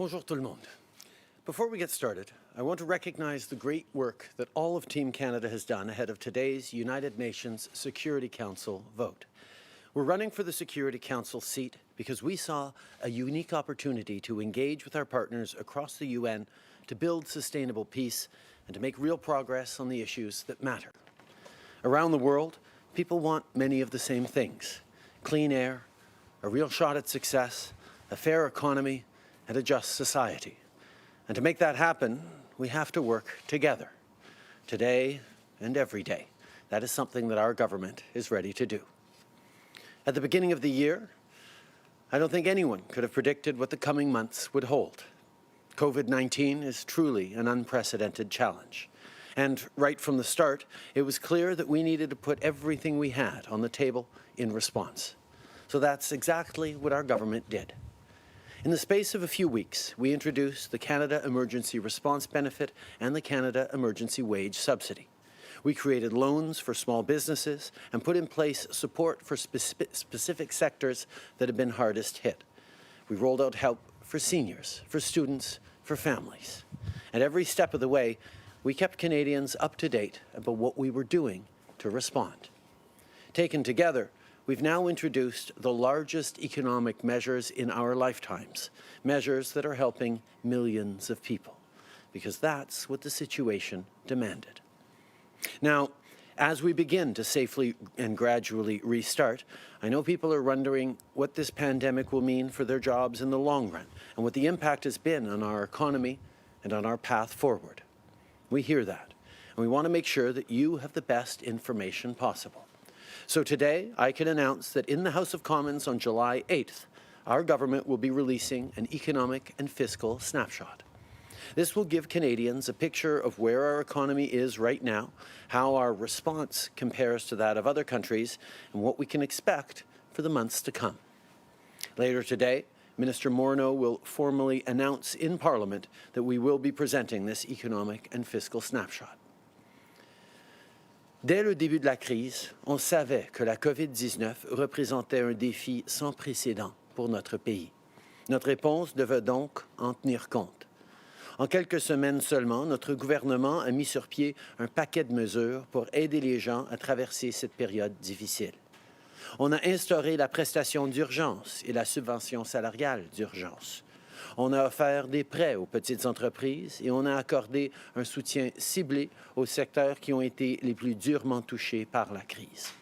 Bonjour tout le monde. Before we get started, I want to recognize the great work that all of Team Canada has done ahead of today's United Nations Security Council vote. We're running for the Security Council seat because we saw a unique opportunity to engage with our partners across the UN to build sustainable peace and to make real progress on the issues that matter. Around the world, people want many of the same things: clean air, a real shot at success, a fair economy, and a just society. And to make that happen, we have to work together, today and every day. That is something that our government is ready to do. At the beginning of the year, I don't think anyone could have predicted what the coming months would hold. COVID-19 is truly an unprecedented challenge. And right from the start, it was clear that we needed to put everything we had on the table in response. So that's exactly what our government did. In the space of a few weeks, we introduced the Canada Emergency Response Benefit and the Canada Emergency Wage Subsidy. We created loans for small businesses and put in place support for specific sectors that have been hardest hit. We rolled out help for seniors, for students, for families. At every step of the way, we kept Canadians up to date about what we were doing to respond. Taken together, we've now introduced the largest economic measures in our lifetimes, measures that are helping millions of people, because that's what the situation demanded. Now, as we begin to safely and gradually restart, I know people are wondering what this pandemic will mean for their jobs in the long run and what the impact has been on our economy and on our path forward. We hear that, and we want to make sure that you have the best information possible. So today, I can announce that in the House of Commons on July 8th, our government will be releasing an economic and fiscal snapshot. This will give Canadians a picture of where our economy is right now, how our response compares to that of other countries, and what we can expect for the months to come. Later today, Minister Morneau will formally announce in Parliament that we will be presenting this economic and fiscal snapshot. Dès le début de la crise, on savait que la COVID-19 représentait un défi sans précédent pour notre pays. Notre réponse devait donc en tenir compte. En quelques semaines seulement, notre gouvernement a mis sur pied un paquet de mesures pour aider les gens à traverser cette période difficile. On a instauré la prestation d'urgence et la subvention salariale d'urgence. On a offert des prêts aux petites entreprises et on a accordé un soutien ciblé aux secteurs qui ont été les plus durement touchés par la crise.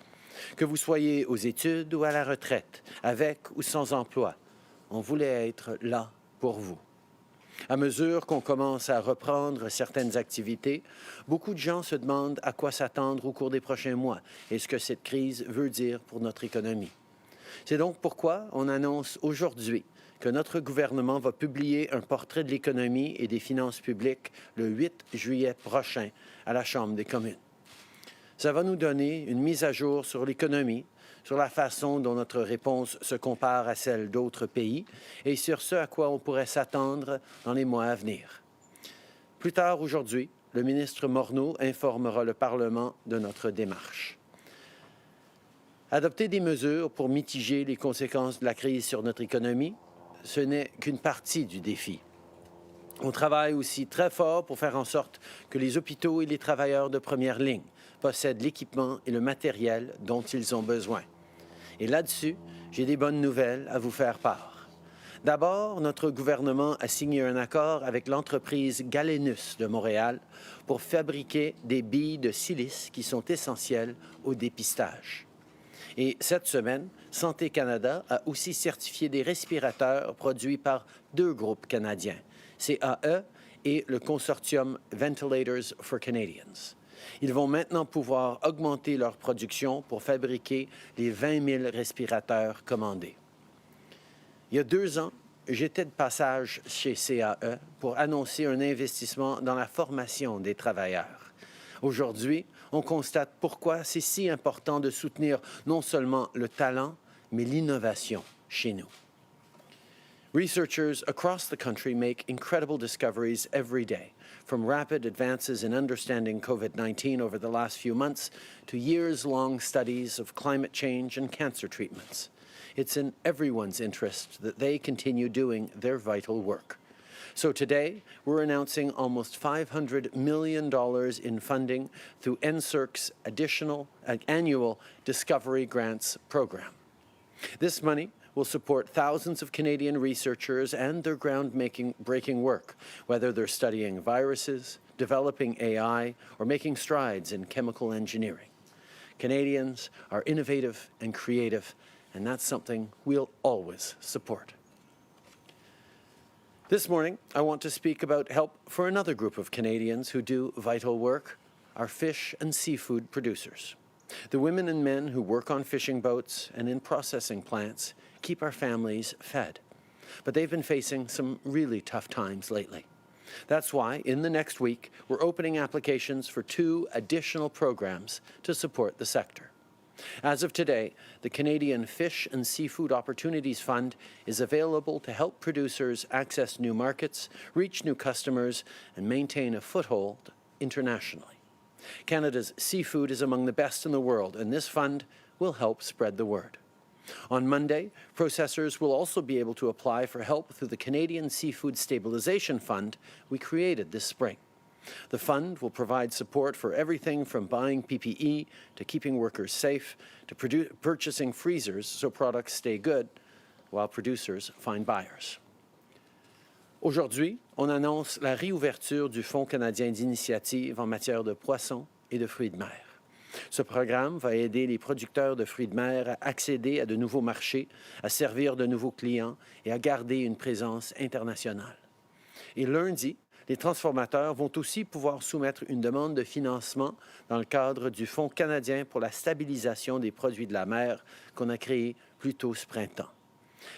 Que vous soyez aux études ou à la retraite, avec ou sans emploi, on voulait être là pour vous. À mesure qu'on commence à reprendre certaines activités, beaucoup de gens se demandent à quoi s'attendre au cours des prochains mois et ce que cette crise veut dire pour notre économie. C'est donc pourquoi on annonce aujourd'hui que notre gouvernement va publier un portrait de l'économie et des finances publiques le 8 juillet prochain à la Chambre des communes. Ça va nous donner une mise à jour sur l'économie, sur la façon dont notre réponse se compare à celle d'autres pays et sur ce à quoi on pourrait s'attendre dans les mois à venir. Plus tard aujourd'hui, le ministre Morneau informera le Parlement de notre démarche. Adopter des mesures pour mitiger les conséquences de la crise sur notre économie, ce n'est qu'une partie du défi. On travaille aussi très fort pour faire en sorte que les hôpitaux et les travailleurs de première ligne possèdent l'équipement et le matériel dont ils ont besoin. Et là-dessus, j'ai des bonnes nouvelles à vous faire part. D'abord, notre gouvernement a signé un accord avec l'entreprise Galenus de Montréal pour fabriquer des billes de silice qui sont essentielles au dépistage. Et cette semaine, Santé Canada a aussi certifié des respirateurs produits par deux groupes canadiens, CAE et le consortium Ventilators for Canadians. Ils vont maintenant pouvoir augmenter leur production pour fabriquer les 20 000 respirateurs commandés. Il y a 2 ans, j'étais de passage chez CAE pour annoncer un investissement dans la formation des travailleurs. Aujourd'hui, on constate pourquoi c'est si important de soutenir non seulement le talent, mais l'innovation chez nous. Researchers across the country make incredible discoveries every day, from rapid advances in understanding COVID-19 over the last few months to years-long studies of climate change and cancer treatments. It's in everyone's interest that they continue doing their vital work. So today, we're announcing almost $500 million in funding through NSERC's additional annual Discovery Grants program. This money will support thousands of Canadian researchers and their groundbreaking work, whether they're studying viruses, developing AI, or making strides in chemical engineering. Canadians are innovative and creative, and that's something we'll always support. This morning, I want to speak about help for another group of Canadians who do vital work, our fish and seafood producers. The women and men who work on fishing boats and in processing plants keep our families fed. But they've been facing some really tough times lately. That's why, in the next week, we're opening applications for 2 additional programs to support the sector. As of today, the Canadian Fish and Seafood Opportunities Fund is available to help producers access new markets, reach new customers, and maintain a foothold internationally. Canada's seafood is among the best in the world, and this fund will help spread the word. On Monday, processors will also be able to apply for help through the Canadian Seafood Stabilization Fund we created this spring. The fund will provide support for everything from buying PPE to keeping workers safe to purchasing freezers so products stay good while producers find buyers. Aujourd'hui, on annonce la réouverture du Fonds canadien d'initiative en matière de poissons et de fruits de mer. Ce programme va aider les producteurs de fruits de mer à accéder à de nouveaux marchés, à servir de nouveaux clients et à garder une présence internationale. Et lundi, les transformateurs vont aussi pouvoir soumettre une demande de financement dans le cadre du Fonds canadien pour la stabilisation des produits de la mer qu'on a créé plus tôt ce printemps.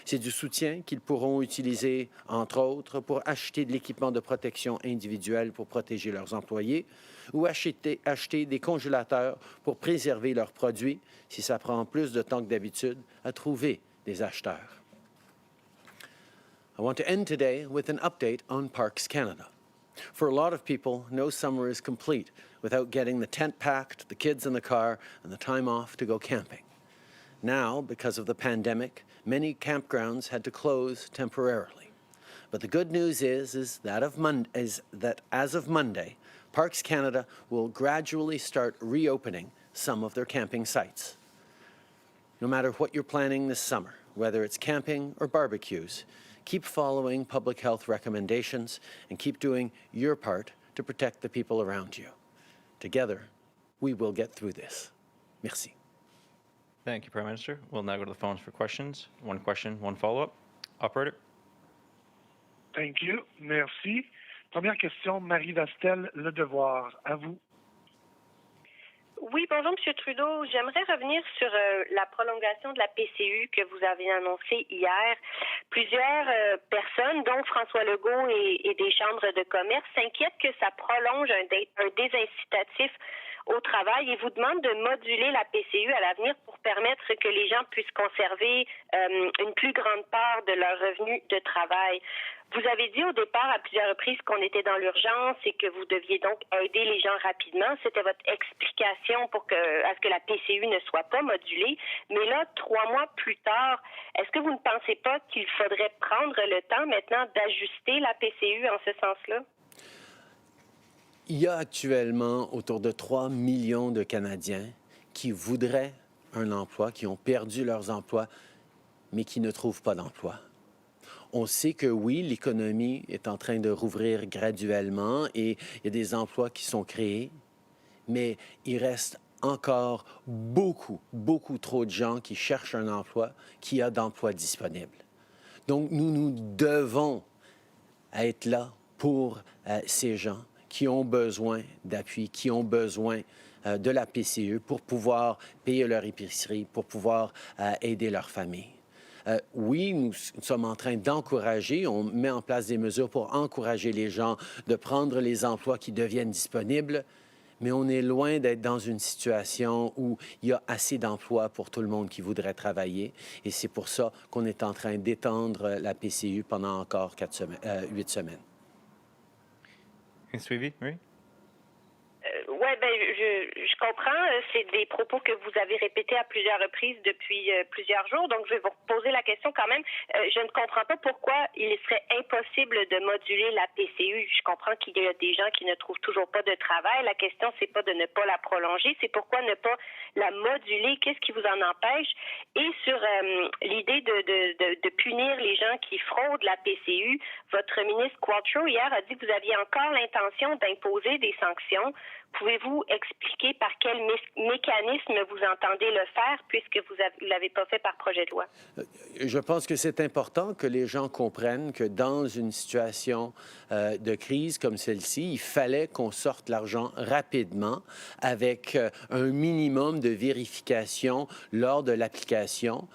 C'est du soutien qu'ils pourront utiliser, entre autres, pour acheter de l'équipement de protection individuelle pour protéger leurs employés ou acheter des congélateurs pour préserver leurs produits si ça prend plus de temps que d'habitude à trouver des acheteurs. I want to end today with an update on Parks Canada. For a lot of people, no summer is complete without getting the tent packed, the kids in the car, and the time off to go camping. Now, because of the pandemic, many campgrounds had to close temporarily. But the good news is that as of Monday, Parks Canada will gradually start reopening some of their camping sites. No matter what you're planning this summer, whether it's camping or barbecues, keep following public health recommendations and keep doing your part to protect the people around you. Together, we will get through this. Merci. Thank you, Prime Minister. We'll now go to the phones for questions. 1 question, 1 follow-up. Operator. Thank you. Merci. Première question, Marie Vastel, Le Devoir. À vous. Oui, bonjour, M. Trudeau. J'aimerais revenir sur la prolongation de la PCU que vous avez annoncée hier. Plusieurs personnes, dont François Legault et des chambres de commerce, s'inquiètent que ça prolonge un désincitatif au travail et vous demandent de moduler la PCU à l'avenir pour permettre que les gens puissent conserver une plus grande part de leur revenu de travail. Vous avez dit au départ à plusieurs reprises qu'on était dans l'urgence et que vous deviez donc aider les gens rapidement. C'était votre explication à ce que la PCU ne soit pas modulée. Mais là, 3 mois plus tard, est-ce que vous ne pensez pas qu'il faudrait prendre le temps maintenant d'ajuster la PCU en ce sens-là? Il y a actuellement autour de 3 millions de Canadiens qui voudraient un emploi, qui ont perdu leurs emplois, mais qui ne trouvent pas d'emploi. On sait que oui, l'économie est en train de rouvrir graduellement et il y a des emplois qui sont créés, mais il reste encore beaucoup trop de gens qui cherchent un emploi, qui a d'emplois disponibles. Donc, nous devons être là pour ces gens qui ont besoin d'appui, qui ont besoin de la PCU pour pouvoir payer leur épicerie, pour pouvoir aider leur famille. Oui, nous sommes en train d'encourager, on met en place des mesures pour encourager les gens de prendre les emplois qui deviennent disponibles, mais on est loin d'être dans une situation où il y a assez d'emplois pour tout le monde qui voudrait travailler. Et c'est pour ça qu'on est en train d'étendre la PCU pendant encore 8 semaines. Suivi, oui? Oui, ben je comprends. C'est des propos que vous avez répétés à plusieurs reprises depuis plusieurs jours. Donc, je vais vous poser la question quand même. Je ne comprends pas pourquoi il serait impossible de moduler la PCU. Je comprends qu'il y a des gens qui ne trouvent toujours pas de travail. La question, c'est pas de ne pas la prolonger, c'est pourquoi ne pas la moduler. Qu'est-ce qui vous en empêche? Et sur l'idée de punir les gens qui fraudent la PCU, votre ministre Qualtrough hier a dit que vous aviez encore l'intention d'imposer des sanctions. Pouvez-vous expliquer par quel mécanisme vous entendez le faire puisque vous ne l'avez pas fait par projet de loi? Je pense que c'est important que les gens comprennent que dans une situation de crise comme celle-ci, il fallait qu'on sorte l'argent rapidement avec un minimum de vérification lors de l'application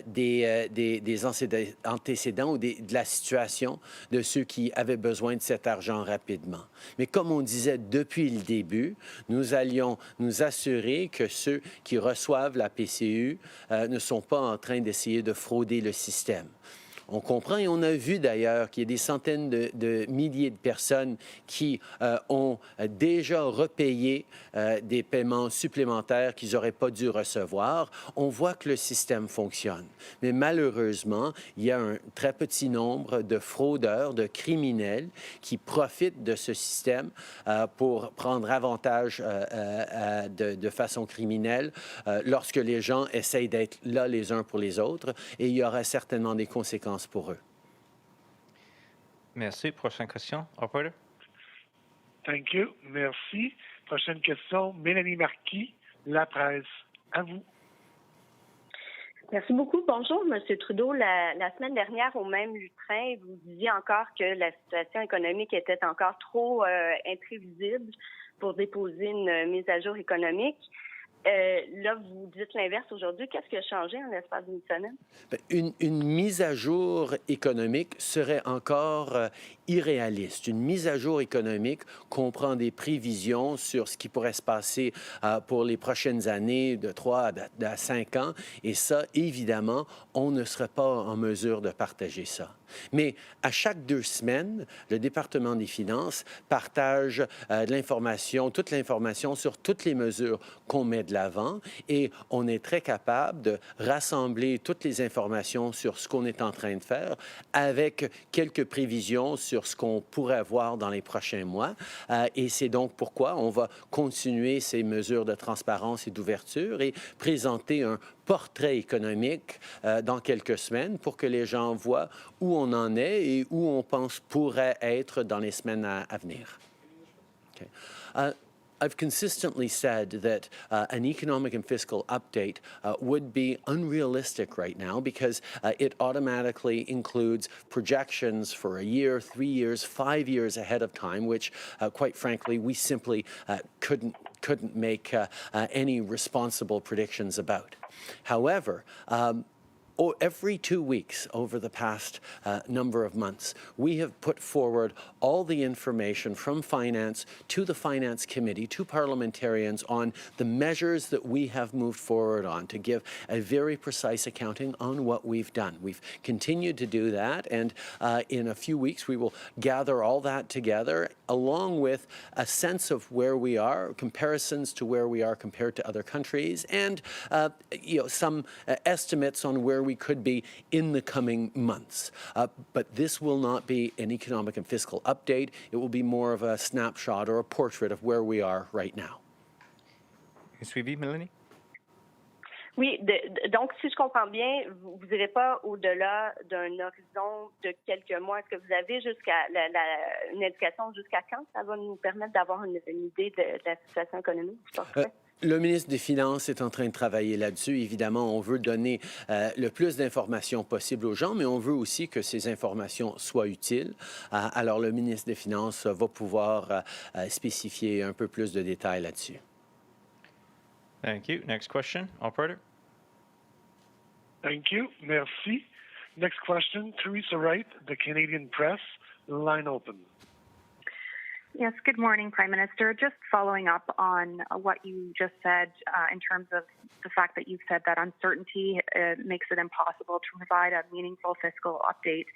des antécédents ou de la situation de ceux qui avaient besoin de cet argent rapidement. Mais comme on disait depuis le début, nous allions nous assurer que ceux qui reçoivent la PCU ne sont pas en train d'essayer de frauder le système. On comprend et on a vu d'ailleurs qu'il y a des centaines de milliers de personnes qui ont déjà repayé des paiements supplémentaires qu'ils n'auraient pas dû recevoir. On voit que le système fonctionne. Mais malheureusement, il y a un très petit nombre de fraudeurs, de criminels qui profitent de ce système pour prendre avantage de façon criminelle lorsque les gens essayent d'être là les uns pour les autres. Et il y aura certainement des conséquences pour eux. Merci. Prochaine question, operator. Thank you. Merci. Prochaine question, Mélanie Marquis, La Presse. À vous. Merci beaucoup. Bonjour, M. Trudeau. La semaine dernière, au même lutrin, vous disiez encore que la situation économique était encore trop imprévisible pour déposer une mise à jour économique. Là, vous dites l'inverse aujourd'hui. Qu'est-ce qui a changé en l'espace d'une semaine? Une mise à jour économique serait encore irréaliste. Une mise à jour économique comprend des prévisions sur ce qui pourrait se passer pour les prochaines années de 3 à 5 ans. Et ça, évidemment, on ne serait pas en mesure de partager ça. Mais à chaque 2 semaines, le département des Finances partage de l'information, toute l'information sur toutes les mesures qu'on met de l'avant et on est très capable de rassembler toutes les informations sur ce qu'on est en train de faire avec quelques prévisions sur ce qu'on pourrait voir dans les prochains mois. Et c'est donc pourquoi on va continuer ces mesures de transparence et d'ouverture et présenter un portrait économique dans quelques semaines pour que les gens voient où on en est et où on pense pourrait être dans les semaines à venir. Okay. I've consistently said that an economic and fiscal update would be unrealistic right now because it automatically includes projections for a year, 3 years, 5 years ahead of time, which, quite frankly, we simply couldn't make any responsible predictions about. However, every 2 weeks over the past number of months, we have put forward all the information from Finance to the Finance Committee, to parliamentarians on the measures that we have moved forward on to give a very precise accounting on what we've done. We've continued to do that, and in a few weeks we will gather all that together along with a sense of where we are, comparisons to where we are compared to other countries, and some estimates on where we could be in the coming months. But this will not be an economic and fiscal update. It will be more of a snapshot or a portrait of where we are right now. Suivi, Mélanie? Oui, donc si je comprends bien, vous n'irez pas au-delà d'un horizon de quelques mois. Est-ce que vous avez une indication jusqu'à quand ça va nous permettre d'avoir une idée de la situation économique du portefeuille? Le ministre des Finances est en train de travailler là-dessus. Évidemment, on veut donner le plus d'informations possible aux gens, mais on veut aussi que ces informations soient utiles. Alors, le ministre des Finances va pouvoir spécifier un peu plus de détails là-dessus. Thank you. Next question, operator. Thank you. Merci. Next question, Teresa Wright, The Canadian Press, line open. Yes, good morning, Prime Minister. Just following up on what you just said in terms of the fact that you've said that uncertainty makes it impossible to provide a meaningful fiscal update.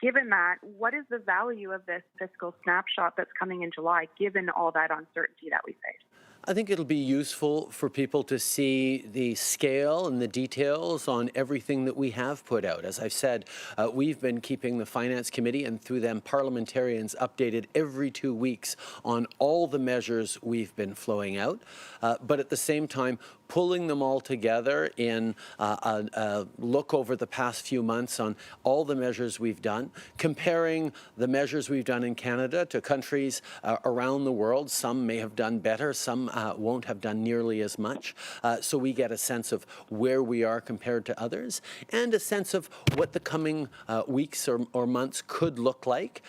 Given that, what is the value of this fiscal snapshot that's coming in July, given all that uncertainty that we face? I think it'll be useful for people to see the scale and the details on everything that we have put out. As I've said, we've been keeping the Finance Committee and through them parliamentarians updated every 2 weeks on all the measures we've been flowing out. But at the same time, pulling them all together in a look over the past few months on all the measures we've done, comparing the measures we've done in Canada to countries around the world. Some may have done better, some won't have done nearly as much. So we get a sense of where we are compared to others and a sense of what the coming weeks or months could look like.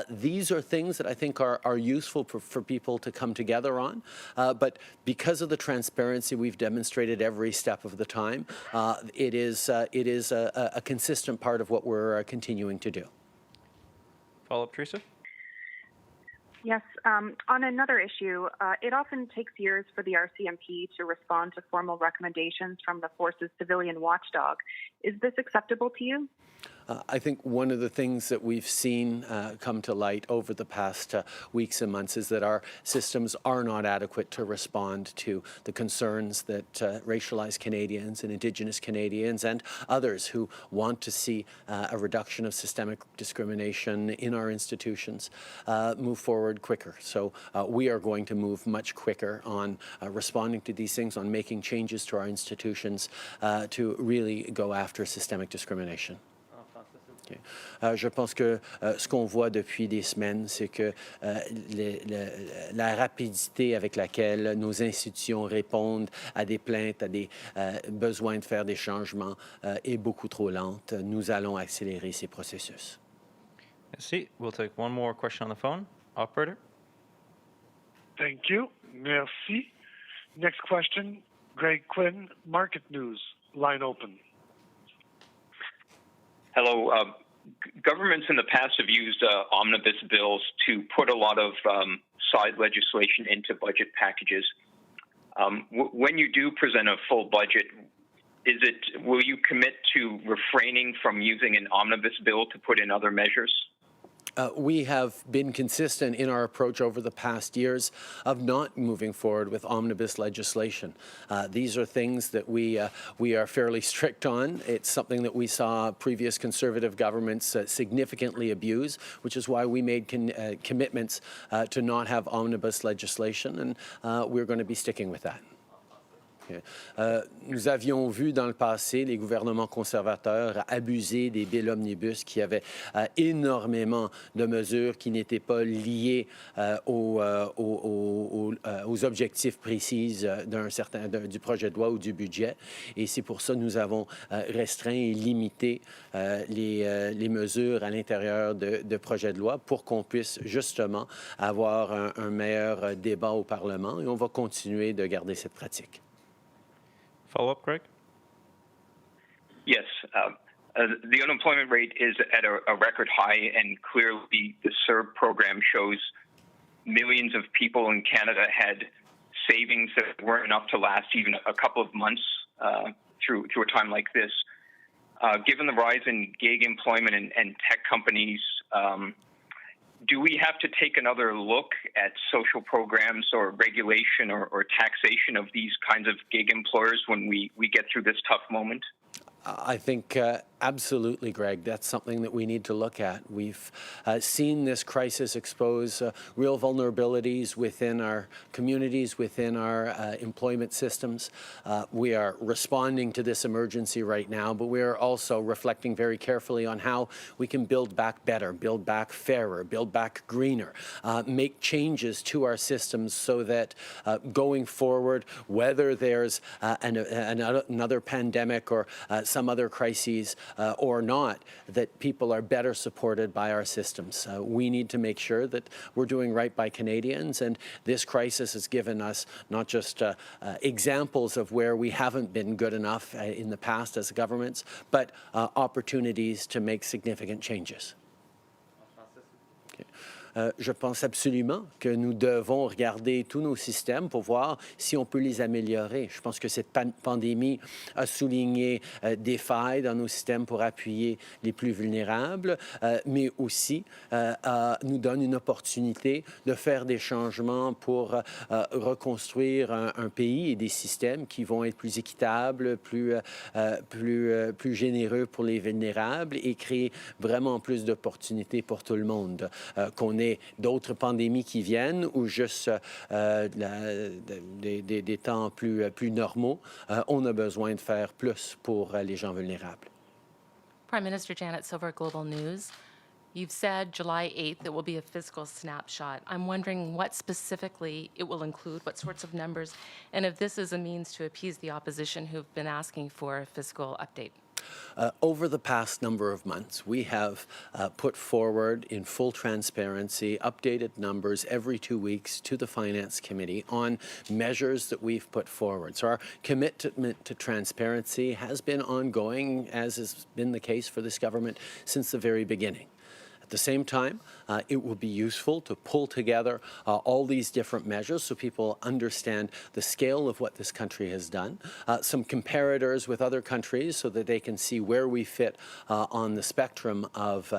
These are things that I think are useful for people to come together on. But because of the transparency we've demonstrated every step of the time, it is a consistent part of what we're continuing to do. Follow-up, Teresa? Yes. On another issue, it often takes years for the RCMP to respond to formal recommendations from the force's civilian watchdog. Is this acceptable to you? I think one of the things that we've seen come to light over the past weeks and months is that our systems are not adequate to respond to the concerns that racialized Canadians and Indigenous Canadians and others who want to see a reduction of systemic discrimination in our institutions move forward quicker. So we are going to move much quicker on responding to these things, on making changes to our institutions to really go after systemic discrimination. Je pense que ce qu'on voit depuis des semaines, c'est que la rapidité avec laquelle nos institutions répondent à des plaintes, à des besoins de faire des changements est beaucoup trop lente. Nous allons accélérer ces processus. Merci. We'll take one more question on the phone. Operator? Thank you. Merci. Next question, Greg Quinn, Market News. Line open. Hello. Governments in the past have used omnibus bills to put a lot of side legislation into budget packages. When you do present a full budget, will you commit to refraining from using an omnibus bill to put in other measures? We have been consistent in our approach over the past years of not moving forward with omnibus legislation. These are things that we are fairly strict on. It's something that we saw previous Conservative governments significantly abuse, which is why we made commitments to not have omnibus legislation, and we're going to be sticking with that. Nous avions vu dans le passé les gouvernements conservateurs abuser des bills omnibus qui avaient énormément de mesures qui n'étaient pas liées aux objectifs précis du projet de loi ou du budget. Et c'est pour ça que nous avons restreint et limité les mesures à l'intérieur de projets de loi pour qu'on puisse justement avoir un meilleur débat au Parlement. Et on va continuer de garder cette pratique. Follow-up, Greg? Yes. The unemployment rate is at a record high, and clearly the CERB program shows millions of people in Canada had savings that weren't enough to last even a couple of months through a time like this. Given the rise in gig employment and tech companies, do we have to take another look at social programs or regulation or taxation of these kinds of gig employers when we get through this tough moment? I think absolutely, Greg. That's something that we need to look at. We've seen this crisis expose real vulnerabilities within our communities, within our employment systems. We are responding to this emergency right now, but we are also reflecting very carefully on how we can build back better, build back fairer, build back greener, make changes to our systems so that going forward, whether there's another pandemic or some other crises or not, that people are better supported by our systems. We need to make sure that we're doing right by Canadians, and this crisis has given us not just examples of where we haven't been good enough in the past as governments, but opportunities to make significant changes. je pense absolument que nous devons regarder tous nos systèmes pour voir si on peut les améliorer. Je pense que cette pandémie a souligné des failles dans nos systèmes pour appuyer les plus vulnérables, mais aussi nous donne une opportunité de faire des changements pour reconstruire un pays et des systèmes qui vont être plus équitables, plus généreux pour les vulnérables et créer vraiment plus d'opportunités pour tout le monde. Qu'on ait d'autres pandémies qui viennent ou juste des temps plus normaux, on a besoin de faire plus pour les gens vulnérables. Prime Minister Janet Silver, Global News. You've said July 8th it will be a fiscal snapshot. I'm wondering what specifically it will include, what sorts of numbers, and if this is a means to appease the opposition who've been asking for a fiscal update. Over the past number of months, we have put forward in full transparency updated numbers every 2 weeks to the Finance Committee on measures that we've put forward. So our commitment to transparency has been ongoing, as has been the case for this government since the very beginning. At the same time, it will be useful to pull together all these different measures so people understand the scale of what this country has done, some comparators with other countries so that they can see where we fit on the spectrum of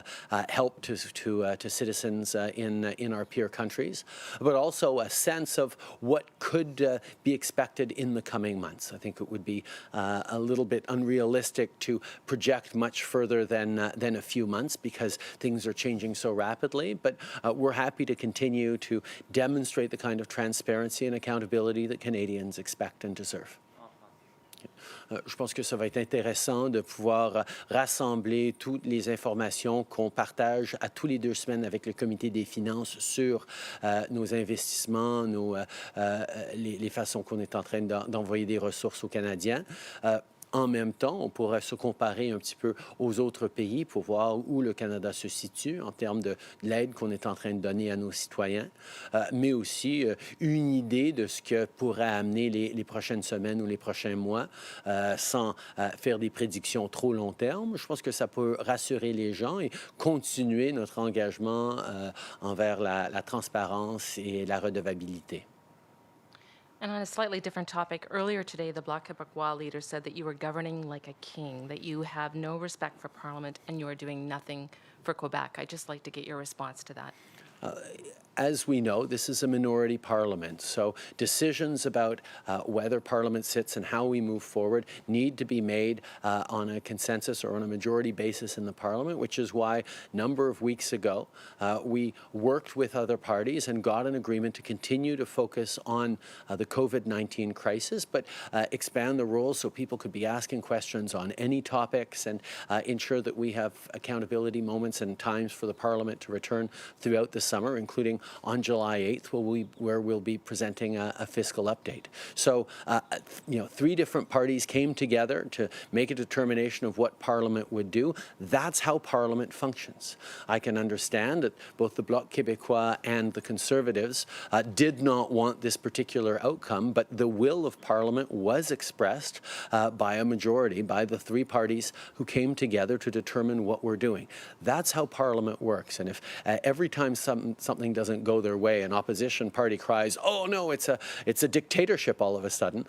help to citizens in our peer countries, but also a sense of what could be expected in the coming months. I think it would be a little bit unrealistic to project much further than a few months because things are changing so rapidly, but we're happy to continue to demonstrate the kind of transparency and accountability that Canadians expect and deserve. Je pense que ça va être intéressant de pouvoir rassembler toutes les informations qu'on partage à tous les 2 semaines avec le Comité des finances sur nos investissements, les façons qu'on est en train d'envoyer des ressources aux Canadiens. En même temps, on pourrait se comparer un petit peu aux autres pays pour voir où le Canada se situe en termes de l'aide qu'on est en train de donner à nos citoyens, mais aussi une idée de ce que pourrait amener les prochaines semaines ou les prochains mois sans faire des prédictions trop long terme. Je pense que ça peut rassurer les gens et continuer notre engagement envers la transparence et la redevabilité. And on a slightly different topic, earlier today, the Bloc Québécois leader said that you were governing like a king, that you have no respect for Parliament and you are doing nothing for Quebec. I'd just like to get your response to that. As we know, this is a minority parliament, so decisions about whether parliament sits and how we move forward need to be made on a consensus or on a majority basis in the parliament, which is why a number of weeks ago we worked with other parties and got an agreement to continue to focus on the COVID-19 crisis, but expand the rules so people could be asking questions on any topics and ensure that we have accountability moments and times for the parliament to return throughout the summer, including on July 8th, where we'll be presenting a fiscal update. So, 3 different parties came together to make a determination of what Parliament would do. That's how Parliament functions. I can understand that both the Bloc Québécois and the Conservatives did not want this particular outcome, but the will of Parliament was expressed by a majority, by the 3 parties who came together to determine what we're doing. That's how Parliament works. And if every time something doesn't go their way, an opposition party cries, "Oh no, it's a dictatorship all of a sudden,"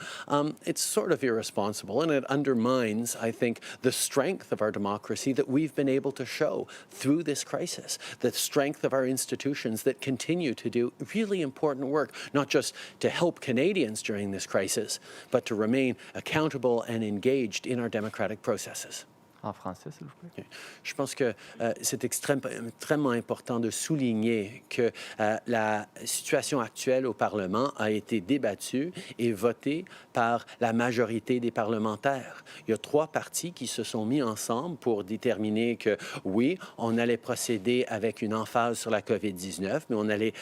it's sort of irresponsible, and it undermines, I think, the strength of our democracy that we've been able to show through this crisis, the strength of our institutions that continue to do really important work, not just to help Canadians during this crisis, but to remain accountable and engaged in our democratic processes. En français, s'il vous plaît. Je pense que c'est extrêmement important de souligner que la situation actuelle au Parlement a été débattue et votée par la majorité des parlementaires. Il y a 3 partis qui se sont mis ensemble pour déterminer que, oui, on allait procéder avec une emphase sur la COVID-19, mais on allait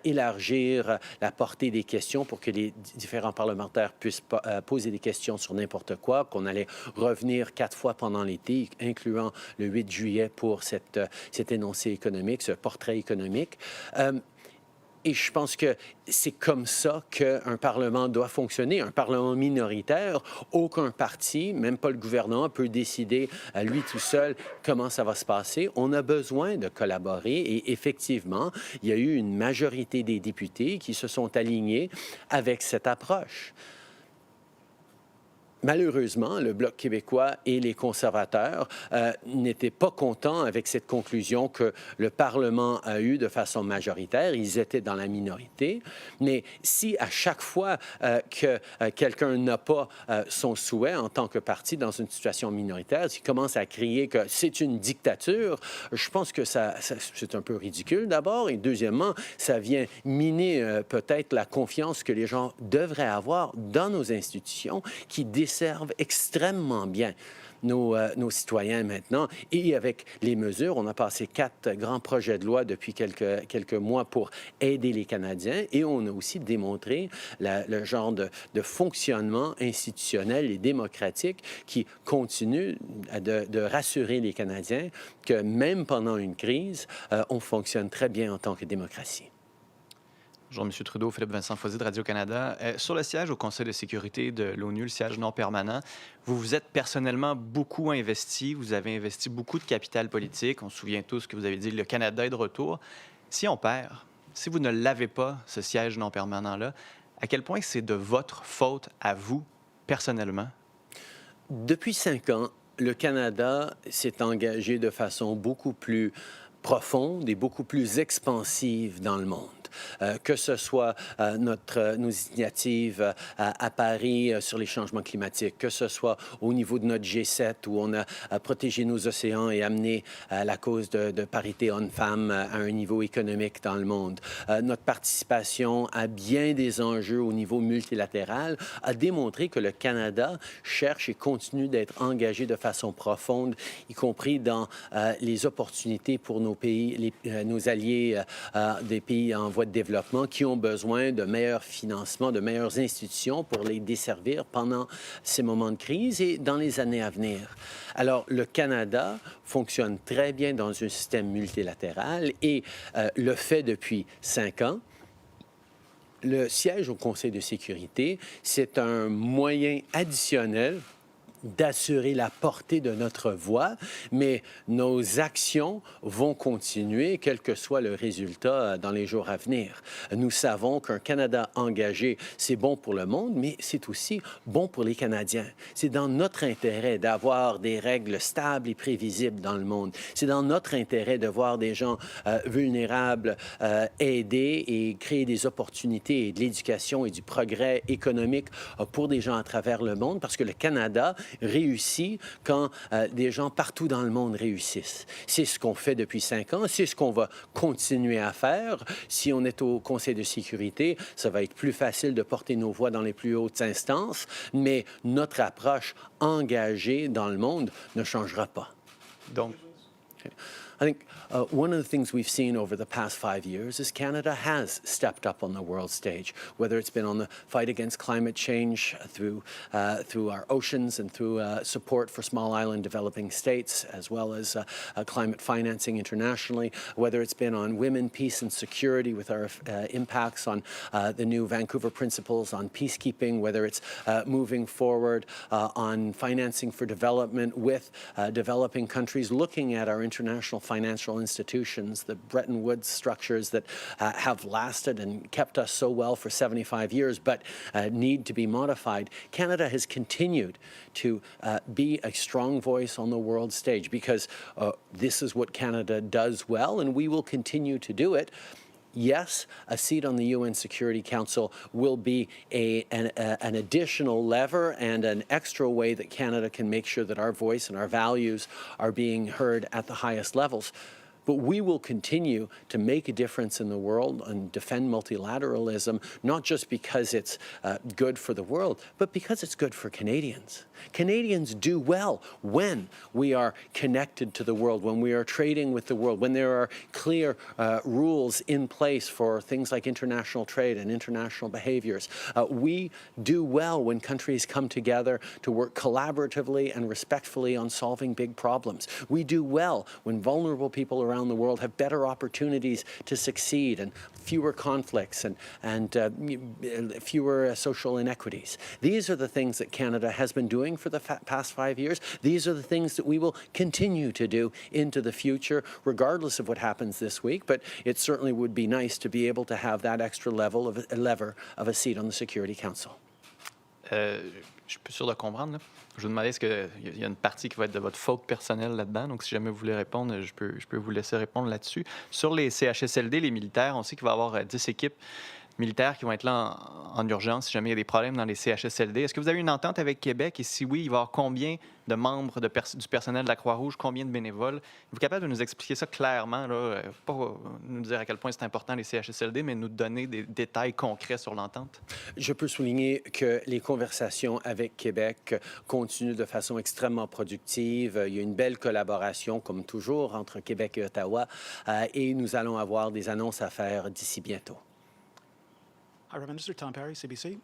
élargir la portée des questions pour que les différents parlementaires puissent poser des questions sur n'importe quoi, qu'on allait revenir 4 fois pendant l'été, incluant le 8 juillet pour cet énoncé économique, ce portrait économique. Et je pense que c'est comme ça qu'un Parlement doit fonctionner. Un Parlement minoritaire, aucun parti, même pas le gouvernement, peut décider à lui tout seul comment ça va se passer. On a besoin de collaborer et effectivement, il y a eu une majorité des députés qui se sont alignés avec cette approche. Malheureusement, le Bloc québécois et les conservateurs n'étaient pas contents avec cette conclusion que le Parlement a eue de façon majoritaire. Ils étaient dans la minorité. Mais si à chaque fois que quelqu'un n'a pas son souhait en tant que parti dans une situation minoritaire, s'il commence à crier que c'est une dictature, je pense que c'est un peu ridicule d'abord. Et deuxièmement, ça vient miner peut-être la confiance que les gens devraient avoir dans nos institutions qui servent extrêmement bien nos citoyens maintenant. Et avec les mesures, on a passé 4 grands projets de loi depuis quelques mois pour aider les Canadiens et on a aussi démontré le genre de fonctionnement institutionnel et démocratique qui continue de rassurer les Canadiens que même pendant une crise, on fonctionne très bien en tant que démocratie. Bonjour, M. Trudeau, Philippe Vincent Foisy de Radio-Canada. Sur le siège au Conseil de sécurité de l'ONU, le siège non permanent, vous vous êtes personnellement beaucoup investi. Vous avez investi beaucoup de capital politique. On se souvient tous que vous avez dit le Canada est de retour. Si on perd, si vous ne l'avez pas, ce siège non permanent-là, à quel point c'est de votre faute à vous, personnellement? Depuis 5 ans, le Canada s'est engagé de façon beaucoup plus profonde et beaucoup plus expansive dans le monde. Que ce soit nos initiatives à Paris sur les changements climatiques, que ce soit au niveau de notre G7 où on a protégé nos océans et amené la cause de parité homme-femme à un niveau économique dans le monde. Notre participation à bien des enjeux au niveau multilatéral a démontré que le Canada cherche et continue d'être engagé de façon profonde, y compris dans les opportunités pour nos pays, nos alliés des pays en voie de développement qui ont besoin de meilleurs financements, de meilleures institutions pour les desservir pendant ces moments de crise et dans les années à venir. Alors, le Canada fonctionne très bien dans un système multilatéral et le fait depuis 5 ans. Le siège au Conseil de sécurité, c'est un moyen additionnel d'assurer la portée de notre voix, mais nos actions vont continuer, quel que soit le résultat dans les jours à venir. Nous savons qu'un Canada engagé, c'est bon pour le monde, mais c'est aussi bon pour les Canadiens. C'est dans notre intérêt d'avoir des règles stables et prévisibles dans le monde. C'est dans notre intérêt de voir des gens vulnérables aider et créer des opportunités et de l'éducation et du progrès économique pour des gens à travers le monde, parce que le Canada réussit quand des gens partout dans le monde réussissent. C'est ce qu'on fait depuis 5 ans, c'est ce qu'on va continuer à faire. Si on est au Conseil de sécurité, ça va être plus facile de porter nos voix dans les plus hautes instances, mais notre approche engagée dans le monde ne changera pas. Donc, I think one of the things we've seen over the past 5 years is Canada has stepped up on the world stage, whether it's been on the fight against climate change through our oceans and through support for small island developing states, as well as climate financing internationally, whether it's been on women, peace and security with our impacts on the new Vancouver Principles on peacekeeping, whether it's moving forward on financing for development with developing countries, looking at our international financial institutions, the Bretton Woods structures that have lasted and kept us so well for 75 years, but need to be modified. Canada has continued to be a strong voice on the world stage because this is what Canada does well, and we will continue to do it. Yes, a seat on the UN Security Council will be an additional lever and an extra way that Canada can make sure that our voice and our values are being heard at the highest levels. But we will continue to make a difference in the world and defend multilateralism, not just because it's good for the world, but because it's good for Canadians. Canadians do well when we are connected to the world, when we are trading with the world, when there are clear rules in place for things like international trade and international behaviors. We do well when countries come together to work collaboratively and respectfully on solving big problems. We do well when vulnerable people around around the world have better opportunities to succeed and fewer conflicts and fewer social inequities. These are the things that Canada has been doing for the past 5 years. These are the things that we will continue to do into the future, regardless of what happens this week. But it certainly would be nice to be able to have that extra lever of a seat on the Security Council. Je suis plus sûr de comprendre. Là. Je vous demandais, est-ce qu'il y a une partie qui va être de votre faute personnelle là-dedans? Donc, si jamais vous voulez répondre, je peux vous laisser répondre là-dessus. Sur les CHSLD, les militaires, on sait qu'il va y avoir 10 équipes militaires qui vont être là en urgence si jamais il y a des problèmes dans les CHSLD. Est-ce que vous avez une entente avec Québec? Et si oui, il va y avoir combien de membres du personnel de la Croix-Rouge, combien de bénévoles? Êtes-vous capable de nous expliquer ça clairement, là? Pas nous dire à quel point c'est important les CHSLD, mais nous donner des détails concrets sur l'entente? Je peux souligner que les conversations avec Québec continuent de façon extrêmement productive. Il y a une belle collaboration, comme toujours, entre Québec et Ottawa, et nous allons avoir des annonces à faire d'ici bientôt. Hi, Prime Minister. Tom Perry, CBC.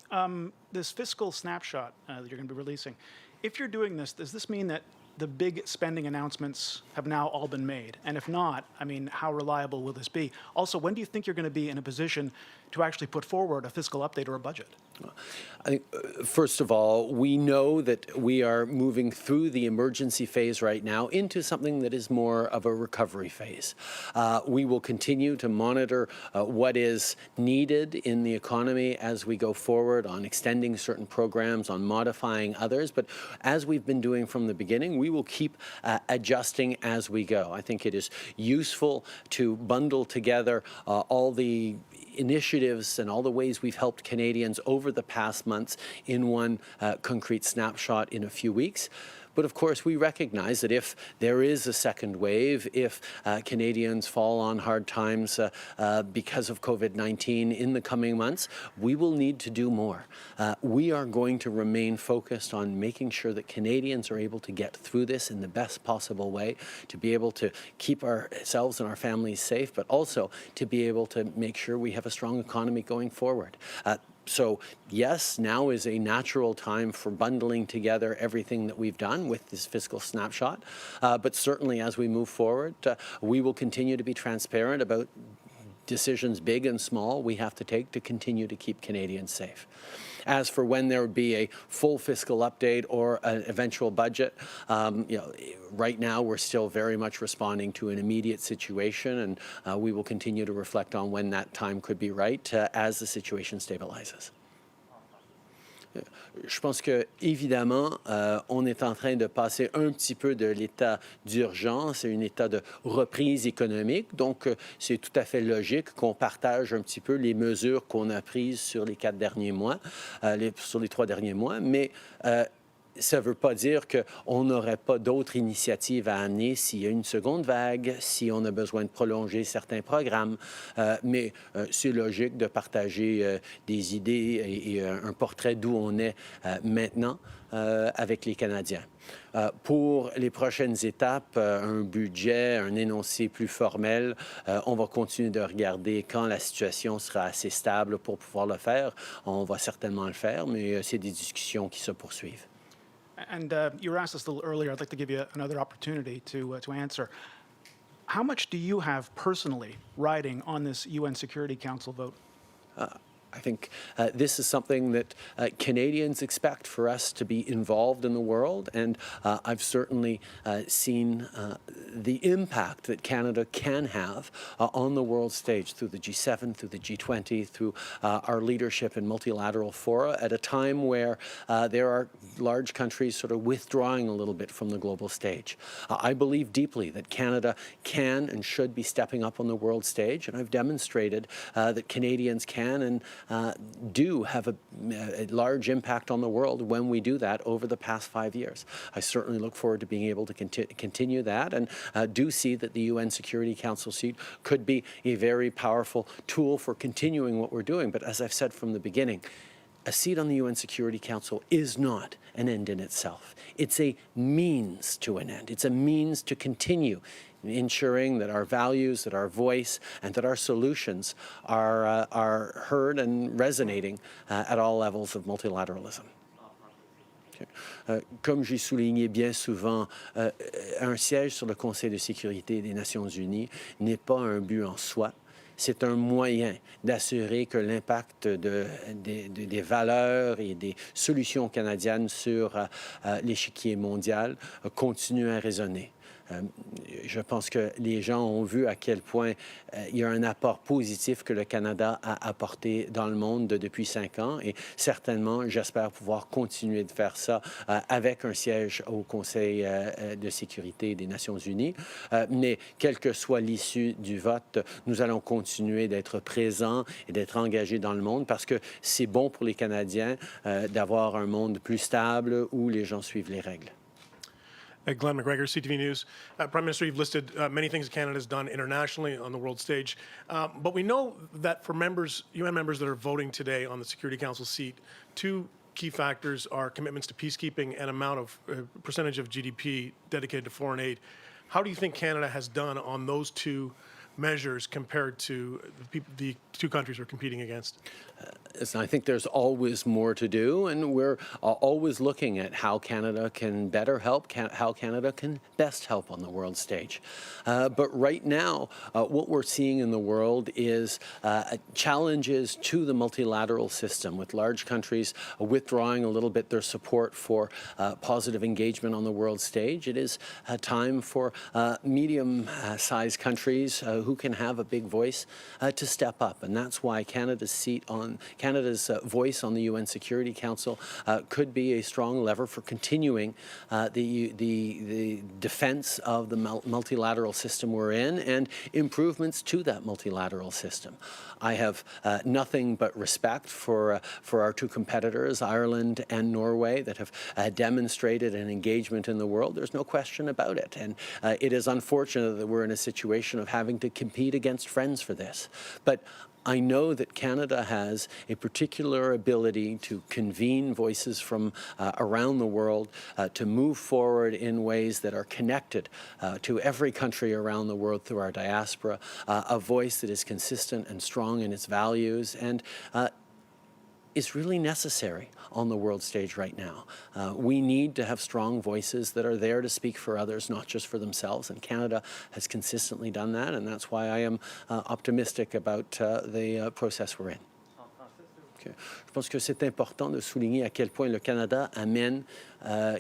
This fiscal snapshot that you're going to be releasing, if you're doing this, does this mean that the big spending announcements have now all been made? And if not, I mean, how reliable will this be? Also, when do you think you're going to be in a position to actually put forward a fiscal update or a budget? I think, first of all, we know that we are moving through the emergency phase right now into something that is more of a recovery phase. We will continue to monitor what is needed in the economy as we go forward on extending certain programs, on modifying others. But as we've been doing from the beginning, we will keep adjusting as we go. I think it is useful to bundle together all the initiatives and all the ways we've helped Canadians over the past months in one concrete snapshot in a few weeks. But of course, we recognize that if there is a second wave, if Canadians fall on hard times because of COVID-19 in the coming months, we will need to do more. We are going to remain focused on making sure that Canadians are able to get through this in the best possible way, to be able to keep ourselves and our families safe, but also to be able to make sure we have a strong economy going forward. So yes, now is a natural time for bundling together everything that we've done with this fiscal snapshot. But certainly as we move forward, we will continue to be transparent about decisions big and small we have to take to continue to keep Canadians safe. As for when there would be a full fiscal update or an eventual budget, right now we're still very much responding to an immediate situation, and we will continue to reflect on when that time could be right as the situation stabilizes. Je pense que évidemment, on est en train de passer un petit peu de l'état d'urgence à un état de reprise économique. Donc, c'est tout à fait logique qu'on partage un petit peu les mesures qu'on a prises sur les 3 derniers mois. Mais ça ne veut pas dire qu'on n'aurait pas d'autres initiatives à amener s'il y a une seconde vague, si on a besoin de prolonger certains programmes. Mais c'est logique de partager des idées et un portrait d'où on est maintenant avec les Canadiens. Pour les prochaines étapes, un budget, un énoncé plus formel, on va continuer de regarder quand la situation sera assez stable pour pouvoir le faire. On va certainement le faire, mais c'est des discussions qui se poursuivent. And you were asked this a little earlier. I'd like to give you another opportunity to answer. How much do you have personally riding on this UN Security Council vote? I think this is something that Canadians expect for us to be involved in the world, and I've certainly seen the impact that Canada can have on the world stage through the G7, through the G20, through our leadership in multilateral fora at a time where there are large countries sort of withdrawing a little bit from the global stage. I believe deeply that Canada can and should be stepping up on the world stage, and I've demonstrated that Canadians can and do have a large impact on the world when we do that over the past 5 years. I certainly look forward to being able to continue that, and do see that the UN Security Council seat could be a very powerful tool for continuing what we're doing. But as I've said from the beginning, a seat on the UN Security Council is not an end in itself. It's a means to an end. It's a means to continue ensuring that our values, that our voice, and that our solutions are heard and resonating at all levels of multilateralism. Comme j'ai souligné bien souvent, un siège sur le Conseil de sécurité des Nations unies n'est pas un but en soi. C'est un moyen d'assurer que l'impact des valeurs et des solutions canadiennes sur l'échiquier mondial continue à résonner. Je pense que les gens ont vu à quel point il y a un apport positif que le Canada a apporté dans le monde depuis 5 ans et certainement, j'espère pouvoir continuer de faire ça avec un siège au Conseil de sécurité des Nations unies. Mais quelle que soit l'issue du vote, nous allons continuer d'être présents et d'être engagés dans le monde parce que c'est bon pour les Canadiens d'avoir un monde plus stable où les gens suivent les règles. Glenn McGregor, CTV News. Prime Minister, you've listed many things Canada has done internationally on the world stage, but we know that for members, UN members that are voting today on the Security Council seat, two key factors are commitments to peacekeeping and amount of percentage of GDP dedicated to foreign aid. How do you think Canada has done on those two measures compared to the two countries we're competing against? I think there's always more to do, and we're always looking at how Canada can better help, how Canada can best help on the world stage. But right now, what we're seeing in the world is challenges to the multilateral system, with large countries withdrawing a little bit their support for positive engagement on the world stage. It is a time for medium-sized countries who can have a big voice to step up, and that's why Canada's voice on the UN Security Council could be a strong lever for continuing the defense of the multilateral system we're in and improvements to that multilateral system. I have nothing but respect for our two competitors, Ireland and Norway, that have demonstrated an engagement in the world. There's no question about it. And it is unfortunate that we're in a situation of having to compete against friends for this. But I know that Canada has a particular ability to convene voices from around the world, to move forward in ways that are connected to every country around the world through our diaspora, a voice that is consistent and strong in its values and is really necessary on the world stage right now. We need to have strong voices that are there to speak for others, not just for themselves, and Canada has consistently done that, and that's why I am optimistic about the process we're in. Je pense que c'est important de souligner à quel point le Canada amène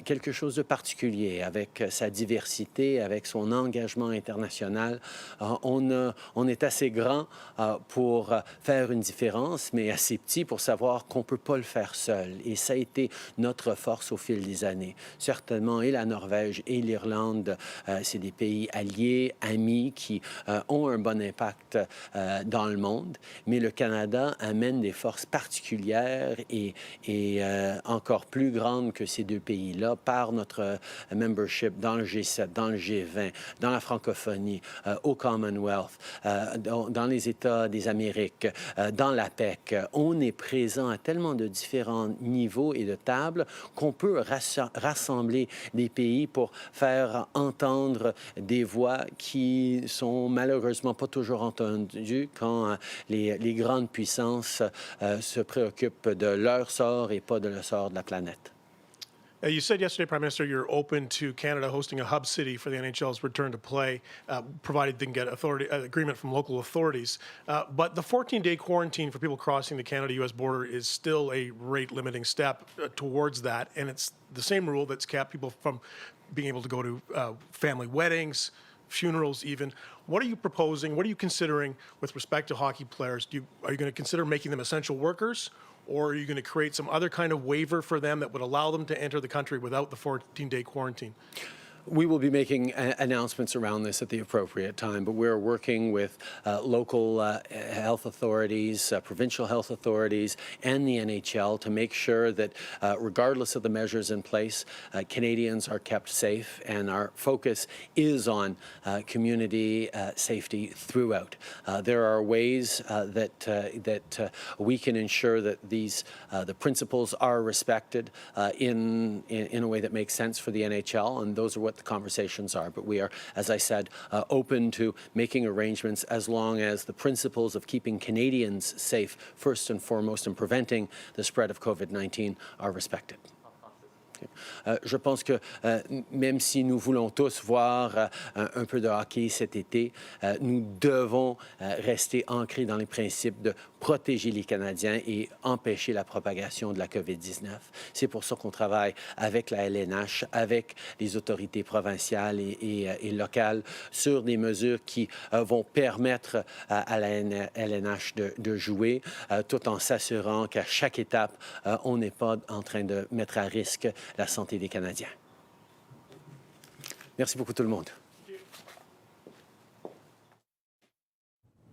quelque chose de particulier avec sa diversité, avec son engagement international. On est assez grand pour faire une différence, mais assez petit pour savoir qu'on ne peut pas le faire seul. Et ça a été notre force au fil des années. Certainement, et la Norvège et l'Irlande, c'est des pays alliés, amis, qui ont un bon impact dans le monde. Mais le Canada amène des forces particulières et encore plus grandes que ces deux pays-là par notre membership dans le G7, dans le G20, dans la francophonie, au Commonwealth, dans les États des Amériques, dans l'APEC. On est présent à tellement de différents niveaux et de tables qu'on peut rassembler des pays pour faire entendre des voix qui sont malheureusement pas toujours entendues quand les grandes puissances se préoccupent de leur sort et pas de le sort de la planète. You said yesterday, Prime Minister, you're open to Canada hosting a hub city for the NHL's return to play, provided they can get agreement from local authorities. But the 14-day quarantine for people crossing the Canada-U.S. border is still a rate-limiting step towards that, and it's the same rule that's kept people from being able to go to family weddings, funerals even. What are you proposing? What are you considering with respect to hockey players? Are you going to consider making them essential workers? Or are you going to create some other kind of waiver for them that would allow them to enter the country without the 14-day quarantine? We will be making announcements around this at the appropriate time, but we're working with local health authorities, provincial health authorities, and the NHL to make sure that regardless of the measures in place, Canadians are kept safe, and our focus is on community safety throughout. There are ways that we can ensure that the principles are respected in a way that makes sense for the NHL, and those are what the conversations are. But we are, as I said, open to making arrangements as long as the principles of keeping Canadians safe, first and foremost, and preventing the spread of COVID-19 are respected. Je pense que même si nous voulons tous voir un peu de hockey cet été, nous devons rester ancrés dans les principes de protéger les Canadiens et empêcher la propagation de la COVID-19. C'est pour ça qu'on travaille avec la LNH, avec les autorités provinciales et locales sur des mesures qui vont permettre à la LNH de jouer, tout en s'assurant qu'à chaque étape, on n'est pas en train de mettre à risque la santé des Canadiens. Merci beaucoup tout le monde.